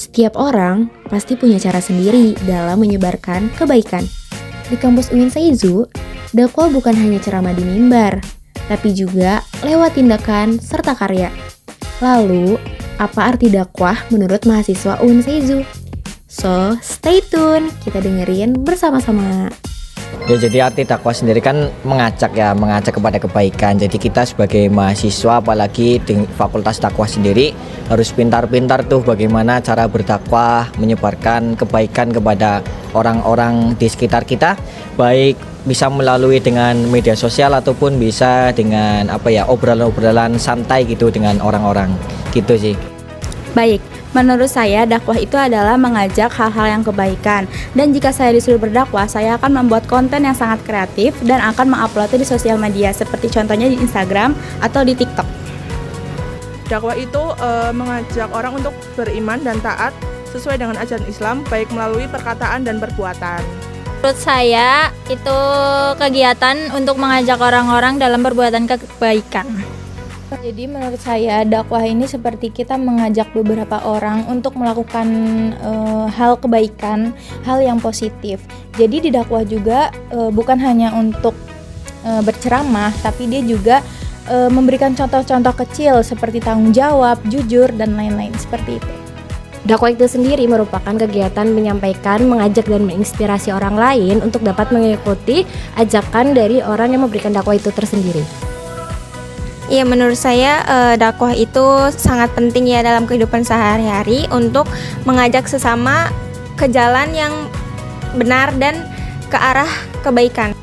Setiap orang pasti punya cara sendiri dalam menyebarkan kebaikan. Di kampus UIN Seizu, dakwah bukan hanya ceramah di mimbar, tapi juga lewat tindakan serta karya. Lalu, apa arti dakwah menurut mahasiswa UIN Seizu? So, stay tune, kita dengerin bersama-sama. Ya, jadi arti dakwah sendiri kan mengajak kepada kebaikan. Jadi kita sebagai mahasiswa, apalagi di fakultas dakwah sendiri, harus pintar-pintar tuh bagaimana cara berdakwah, menyebarkan kebaikan kepada orang-orang di sekitar kita, baik bisa melalui dengan media sosial ataupun bisa dengan obrolan-obrolan santai gitu dengan orang-orang gitu sih. Baik, menurut saya dakwah itu adalah mengajak hal-hal yang kebaikan. Dan jika saya disuruh berdakwah, saya akan membuat konten yang sangat kreatif dan akan menguploadnya di sosial media, seperti contohnya di Instagram atau di TikTok. Dakwah itu mengajak orang untuk beriman dan taat sesuai dengan ajaran Islam, baik melalui perkataan dan perbuatan. Menurut saya, itu kegiatan untuk mengajak orang-orang dalam perbuatan kebaikan. Jadi menurut saya dakwah ini seperti kita mengajak beberapa orang untuk melakukan hal kebaikan, hal yang positif. Jadi di dakwah juga bukan hanya untuk berceramah, tapi dia juga memberikan contoh-contoh kecil seperti tanggung jawab, jujur, dan lain-lain seperti itu. Dakwah itu sendiri merupakan kegiatan menyampaikan, mengajak, dan menginspirasi orang lain untuk dapat mengikuti ajakan dari orang yang memberikan dakwah itu tersendiri. Ya, menurut saya dakwah itu sangat penting ya dalam kehidupan sehari-hari untuk mengajak sesama ke jalan yang benar dan ke arah kebaikan.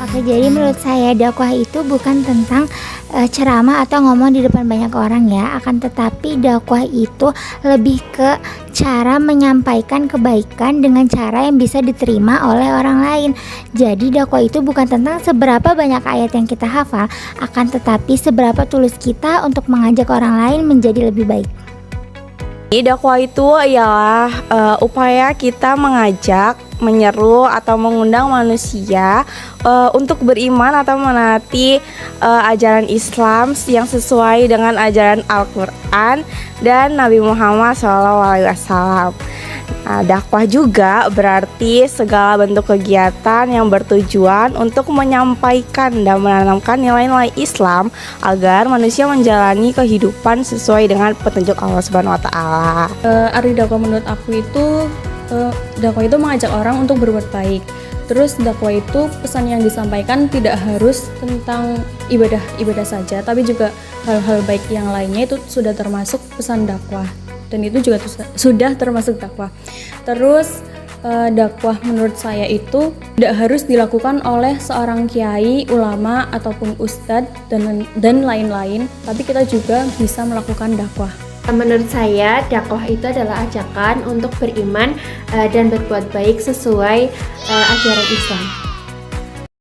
Oke, jadi menurut saya dakwah itu bukan tentang ceramah atau ngomong di depan banyak orang ya, akan tetapi dakwah itu lebih ke cara menyampaikan kebaikan dengan cara yang bisa diterima oleh orang lain. Jadi dakwah itu bukan tentang seberapa banyak ayat yang kita hafal, akan tetapi seberapa tulus kita untuk mengajak orang lain menjadi lebih baik. Dakwah itu ialah upaya kita mengajak, menyeru atau mengundang manusia untuk beriman atau menaati ajaran Islam yang sesuai dengan ajaran Al-Quran dan Nabi Muhammad SAW. Dakwah juga berarti segala bentuk kegiatan yang bertujuan untuk menyampaikan dan menanamkan nilai-nilai Islam agar manusia menjalani kehidupan sesuai dengan petunjuk Allah Subhanahu wa taala. Arti dakwah menurut aku itu dakwah itu mengajak orang untuk berbuat baik. Terus dakwah itu pesan yang disampaikan tidak harus tentang ibadah saja, tapi juga hal-hal baik yang lainnya itu sudah termasuk pesan dakwah. Dan itu juga sudah termasuk dakwah. Terus dakwah menurut saya itu tidak harus dilakukan oleh seorang kiai, ulama, ataupun ustadz dan lain-lain, tapi kita juga bisa melakukan dakwah. Menurut saya, dakwah itu adalah ajakan untuk beriman dan berbuat baik sesuai ajaran Islam.